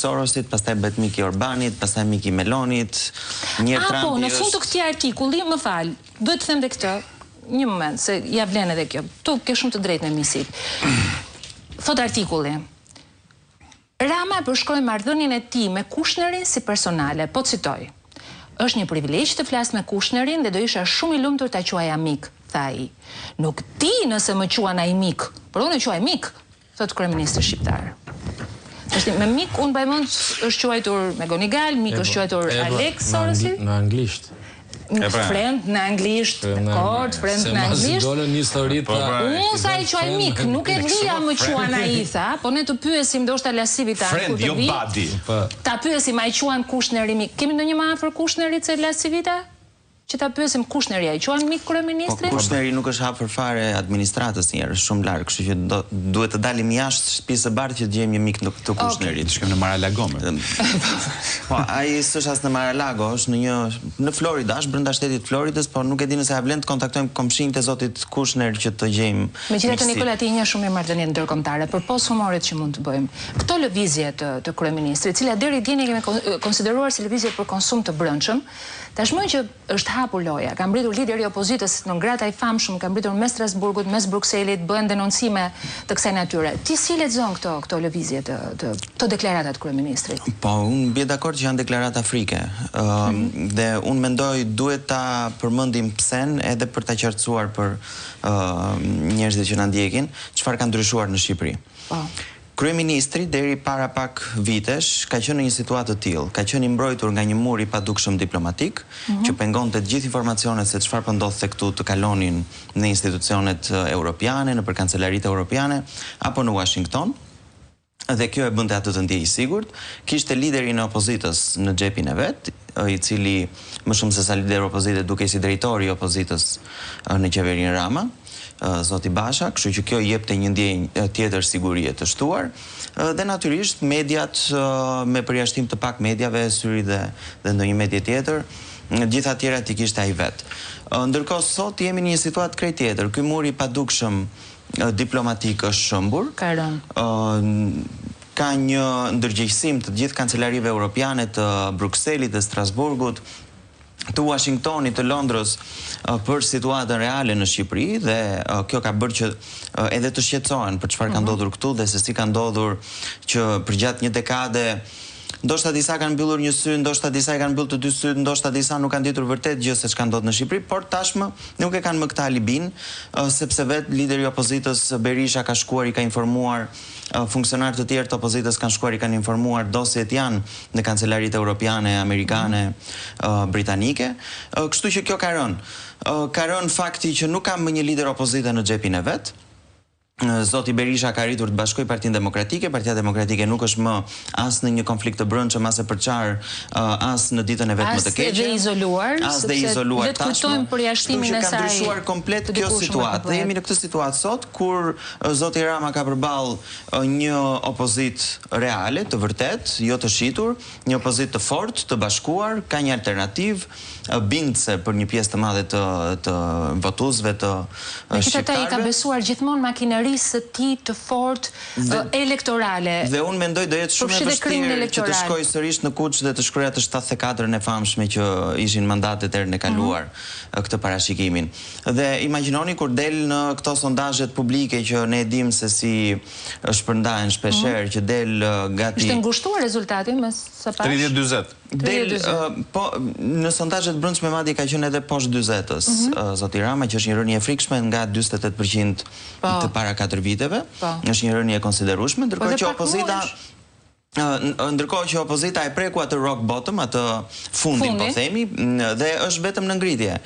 Sorosit, pastaj bëhet mik i Orbanit, pastaj mik i Melonit, një Trumpi po, në fund të këtij artikulli, më fal, duhet të them edhe këtë, një moment, se ja vlen edhe kjo. Tu ke shumë të drejtë me misit. Thot artikulli, Rama e përshkroi marrëdhënien e tij me Kushnerin si personale, po citoj. Është një privilegj të flas me Kushnerin dhe do isha shumë i lumtur ta quaja mik, tha ai. Nuk di nëse më quan ai mik, por unë e quaj mik, thot kryeministri shqiptar. Është me mik unë bajmend është quajtur me Gonigal, mik është quajtur Alex Sorosi. Në anglisht. Friend në anglisht, dakord, friend në anglisht. Unë sa i quaj mik, nuk e dhia më quan ai tha, po ne të pyesim ndoshta lasivita kur të vi. Ta pyesim ai quan Kushneri mik. Kemi ndonjë më afër Kushnerit se lasivita? Që ta pyesim Kushneri ai quan mik kryeministri? Po Kushneri nuk është hapur fare administratës njerë, është shumë larg, kështu që duhet të dalim jashtë shtëpisë së bardhë që të gjejmë një mik të Kushnerit. Shkojmë në Mar-a-Lago. Po, ai s'është as në Mar-a-Lago, është në Florida, është brenda shtetit Floridës, po nuk e di nëse ja vlen të kontaktojmë komshinjtë e zotit Kushner që të gjejmë. Megjithatë Nikola ti njeh shumë mirë marrëdhëniet ndërkombëtare, përpos humorit që mund të bëjmë. Këto lëvizje të kryeministrit, të cilat deri dje ne kemi konsideruar si lëvizje për konsum të brendshëm, tashmë që është hapur loja, ka mbritur lideri i opozitës në ngrata i famshëm, ka mbritur mes Strasburgut, mes Brukselit, bëhen denoncime të kësaj natyre. Ti si lexon këto lëvizje të deklaratat kryeministrit? Po, unë bie dakord që janë deklarata frike. Dhe unë mendoj duhet ta përmendim psen edhe për ta qartësuar për njerëzit që na ndjekin, çfarë ka ndryshuar në Shqipëri. Po. Kryeministri deri para pak vitesh ka qenë në një situatë të tillë, ka qenë i mbrojtur nga një mur i padukshëm diplomatik, që pengonte të gjithë informacionet se çfarë po ndodhte këtu të kalonin në institucionet europiane, nëpër kancelaritë europiane apo në Washington. Dhe kjo e bënte atë të ndjej i sigurt. Kishte liderin e opozitës në xhepin e vet, i cili më shumë se sa lider opozite duke si drejtori i opozitës në qeverinë Rama, zoti Basha, kështu që kjo i jepte një ndjenjë tjetër sigurie të shtuar, dhe natyrisht mediat me përjashtim të pak mediave, Syri dhe ndonjë medie tjetër, gjitha tjera ti kishte ai vet. Ndërkohë sot jemi në një situatë krejt tjetër. Ky muri i padukshëm diplomatik është shëmbur. Ka një ndërgjegjësim të gjithë kancelarive europiane, të Brukselit, të Strasburgut, të Washingtonit, të Londrës për situatën reale në Shqipëri, dhe kjo ka bërë që edhe të shqetësohen për çfarë ka ndodhur këtu dhe se si ka ndodhur që përgjatë një dekade ndoshta disa kanë mbyllur një sy, ndoshta disa e kanë mbyllur të dy syt, ndoshta disa nuk kanë ditur vërtet gjë se çka ndodh në Shqipëri, por tashmë nuk e kanë më këtë alibin, sepse vetë lideri i opozitës Berisha ka shkuar, i ka informuar, funksionarë të tjerë të opozitës kanë shkuar, i kanë informuar, dosjet janë në kancelaritë europiane, amerikane, britanike, kështu që kjo ka rënë. Ka rënë fakti që nuk kam më një lider opozite në xhepin e vet. Zoti Berisha ka arritur të bashkojë Partinë Demokratike, Partia Demokratike nuk është më as në një konflikt të brendshëm, as e përçar, as në ditën e vet më të keqe. As dhe izoluar, as dhe izoluar tashmë. Vetë kujtojmë përjashtimin e saj. Ka ndryshuar komplet kjo situatë. Dhe jemi në këtë situatë sot kur zoti Rama ka përballë një opozitë reale, të vërtet, jo të shitur, një opozitë të fortë, të bashkuar, ka një alternativë bindse për një pjesë të madhe të votuesve të shqiptarëve. Megjithatë ai ka besuar gjithmonë makinerisë së tij të fortë elektorale. Dhe unë mendoj do jetë shumë e vështirë që të shkojë sërish në Kuç dhe të shkruajë atë 74-ën e famshme që ishin mandatet herën e kaluar këtë parashikimin. Dhe imagjinoni kur del në këto sondazhet publike që ne e dim se si shpërndahen shpeshherë, që del gati. Ishte ngushtuar rezultati më së pash. 30-40. Del, po, në sondazhet brendshme madje ka qenë edhe poshtë 40-s, zoti Rama, që është një rënje frikshme nga 48% të para 4 viteve. Është një rënje e konsiderueshme, ndërkohë që opozita e preku atë rock bottom, atë fundin po themi, dhe është vetëm në ngritje.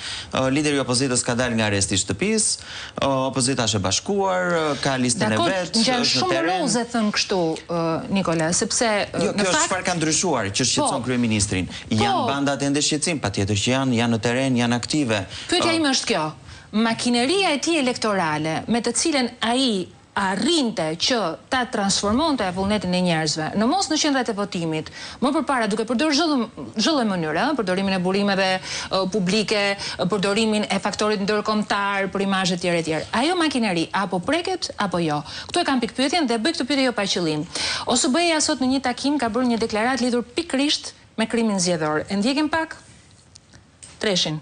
Lideri i opozitës ka dalë nga arresti i shtëpisë, opozita është e bashkuar, ka listën e vet, është në shumë loze thën kështu, Nikola, sepse jo, kjo është çfarë ka ndryshuar që shqetëson kryeministrin. Janë bandat ende shqetësim, patjetër që janë në terren, janë aktive. Pyetja ime është kjo. Makineria e tij elektorale, me të cilën ai arrinte që ta transformonte vullnetin e njerëzve në mos në qendrat e votimit, më përpara duke përdorur çdo lloj mënyre, përdorimin e burimeve publike, përdorimin e faktorit ndërkombëtar për imazhe të tjera. Ajo makineri apo preket apo jo. Ktu e kam pikpyetjen dhe bëj këtë pyetje jo pa qëllim. OSBE-ja sot në një takim ka bërë një deklaratë lidhur pikërisht me krimin zgjedhor. E ndjekim pak? Treshin.